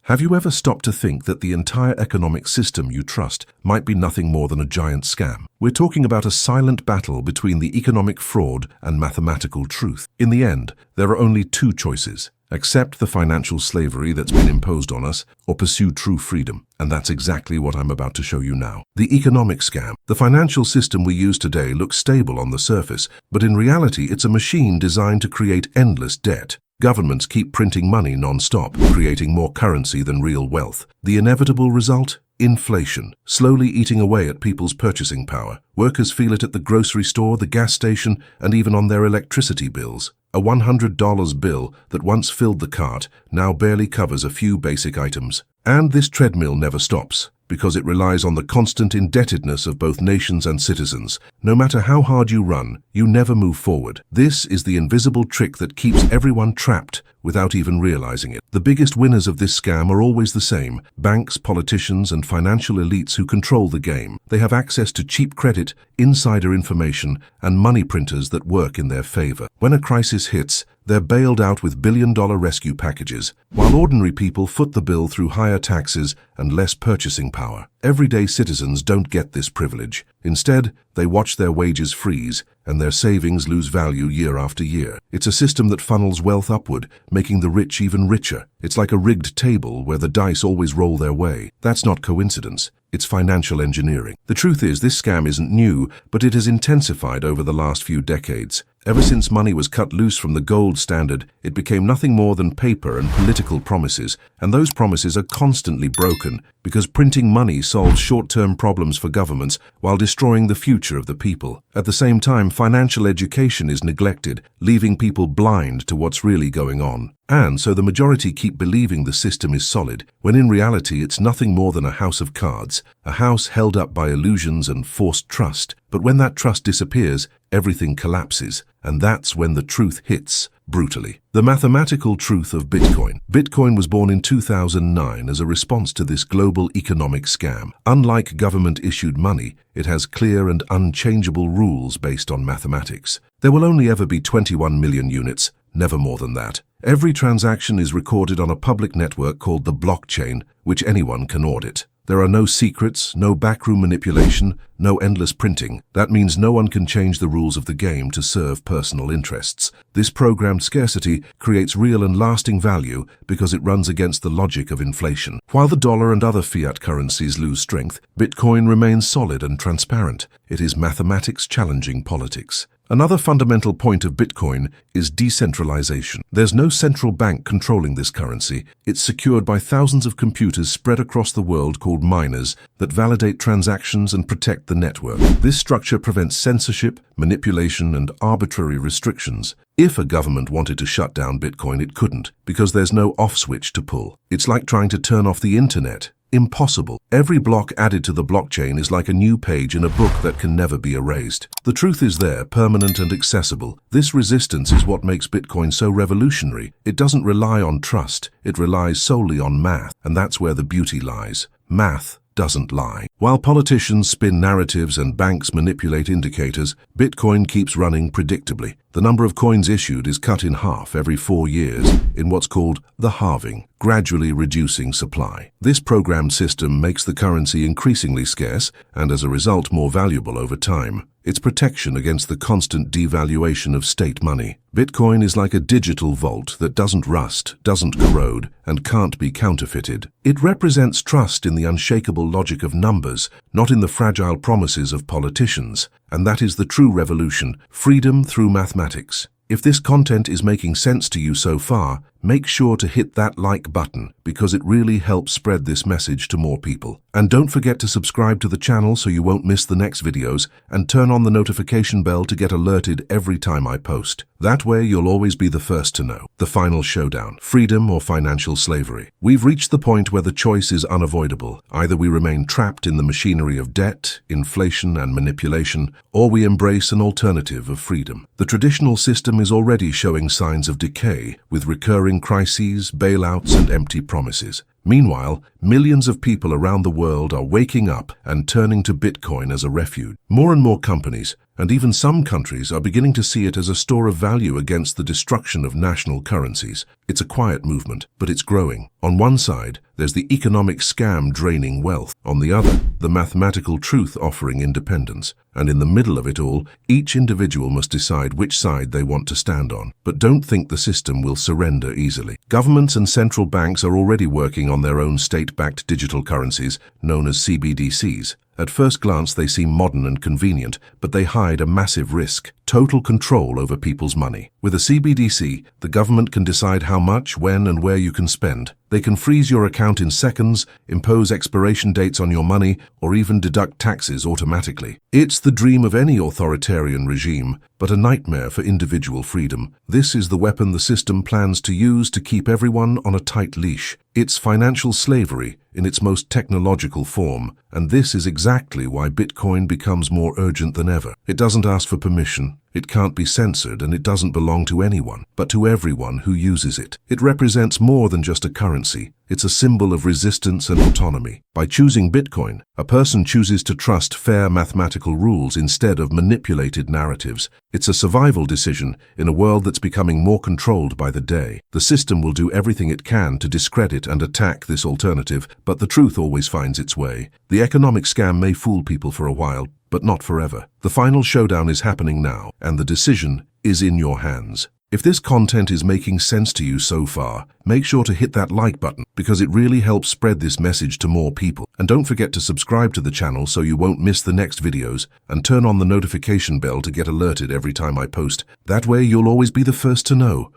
Have you ever stopped to think that the entire economic system you trust might be nothing more than a giant scam? We're talking about a silent battle between the economic fraud and mathematical truth. In the end, there are only two choices: accept the financial slavery that's been imposed on us, or pursue true freedom. And that's exactly what I'm about to show you now. The economic scam. The financial system we use today looks stable on the surface, but in reality it's a machine designed to create endless debt. Governments keep printing money non-stop, creating more currency than real wealth. The inevitable result? Inflation, slowly eating away at people's purchasing power. Workers feel it at the grocery store, the gas station, and even on their electricity bills. A $100 bill that once filled the cart now barely covers a few basic items. And this treadmill never stops, because it relies on the constant indebtedness of both nations and citizens. No matter how hard you run, you never move forward. This is the invisible trick that keeps everyone trapped without even realizing it. The biggest winners of this scam are always the same: banks, politicians, and financial elites who control the game. They have access to cheap credit, insider information, and money printers that work in their favor. When a crisis hits, they're bailed out with billion-dollar rescue packages, while ordinary people foot the bill through higher taxes and less purchasing power. Everyday citizens don't get this privilege. Instead, they watch their wages freeze and their savings lose value year after year. It's a system that funnels wealth upward, making the rich even richer. It's like a rigged table where the dice always roll their way. That's not coincidence. It's financial engineering. The truth is, this scam isn't new, but it has intensified over the last few decades. Ever since money was cut loose from the gold standard, it became nothing more than paper and political promises, and those promises are constantly broken because printing money solves short-term problems for governments while destroying the future of the people. At the same time, financial education is neglected, leaving people blind to what's really going on. And so the majority keep believing the system is solid, when in reality it's nothing more than a house of cards, a house held up by illusions and forced trust. But when that trust disappears, everything collapses, and that's when the truth hits brutally. The mathematical truth of Bitcoin. Bitcoin was born in 2009 as a response to this global economic scam. Unlike government-issued money, it has clear and unchangeable rules based on mathematics. There will only ever be 21 million units, never more than that. Every transaction is recorded on a public network called the blockchain, which anyone can audit. There are no secrets, no backroom manipulation, no endless printing. That means no one can change the rules of the game to serve personal interests. This programmed scarcity creates real and lasting value because it runs against the logic of inflation. While the dollar and other fiat currencies lose strength, Bitcoin remains solid and transparent. It is mathematics challenging politics. Another fundamental point of Bitcoin is decentralization. There's no central bank controlling this currency. It's secured by thousands of computers spread across the world called miners that validate transactions and protect the network. This structure prevents censorship, manipulation, and arbitrary restrictions. If a government wanted to shut down Bitcoin, it couldn't, because there's no off switch to pull. It's like trying to turn off the internet. Impossible. Every block added to the blockchain is like a new page in a book that can never be erased. The truth is there, permanent and accessible. This resistance is what makes Bitcoin so revolutionary. It doesn't rely on trust, it relies solely on math, and that's where the beauty lies. Math doesn't lie. While politicians spin narratives and banks manipulate indicators, Bitcoin keeps running predictably. The number of coins issued is cut in half every 4 years in what's called the halving, gradually reducing supply. This programmed system makes the currency increasingly scarce and as a result more valuable over time. It's protection against the constant devaluation of state money. Bitcoin is like a digital vault that doesn't rust, doesn't corrode, and can't be counterfeited. It represents trust in the unshakable logic of numbers, not in the fragile promises of politicians. And that is the true revolution, freedom through mathematics. If this content is making sense to you so far, make sure to hit that like button because it really helps spread this message to more people. And don't forget to subscribe to the channel so you won't miss the next videos, and turn on the notification bell to get alerted every time I post. That way you'll always be the first to know. The final showdown: freedom or financial slavery. We've reached the point where the choice is unavoidable. Either we remain trapped in the machinery of debt, inflation, and manipulation, or we embrace an alternative of freedom. The traditional system is already showing signs of decay, with recurring crises, bailouts, and empty promises. Meanwhile, millions of people around the world are waking up and turning to Bitcoin as a refuge. More and more companies, and even some countries, are beginning to see it as a store of value against the destruction of national currencies. It's a quiet movement, but it's growing. On one side, there's the economic scam draining wealth. On the other, the mathematical truth offering independence. And in the middle of it all, each individual must decide which side they want to stand on. But don't think the system will surrender easily. Governments and central banks are already working on their own state-backed digital currencies, known as CBDCs. At first glance, they seem modern and convenient, but they hide a massive risk: total control over people's money. With a CBDC, the government can decide how much, when, and where you can spend. They can freeze your account in seconds, impose expiration dates on your money, or even deduct taxes automatically. It's the dream of any authoritarian regime, but a nightmare for individual freedom. This is the weapon the system plans to use to keep everyone on a tight leash. It's financial slavery in its most technological form, and this is exactly why Bitcoin becomes more urgent than ever. It doesn't ask for permission, it can't be censored, and it doesn't belong to anyone, but to everyone who uses it. It represents more than just a currency. It's a symbol of resistance and autonomy. By choosing Bitcoin, a person chooses to trust fair mathematical rules instead of manipulated narratives. It's a survival decision in a world that's becoming more controlled by the day. The system will do everything it can to discredit and attack this alternative, but the truth always finds its way. The economic scam may fool people for a while, but not forever. The final showdown is happening now, and the decision is in your hands. If this content is making sense to you so far, make sure to hit that like button, because it really helps spread this message to more people. And don't forget to subscribe to the channel so you won't miss the next videos, and turn on the notification bell to get alerted every time I post. That way you'll always be the first to know.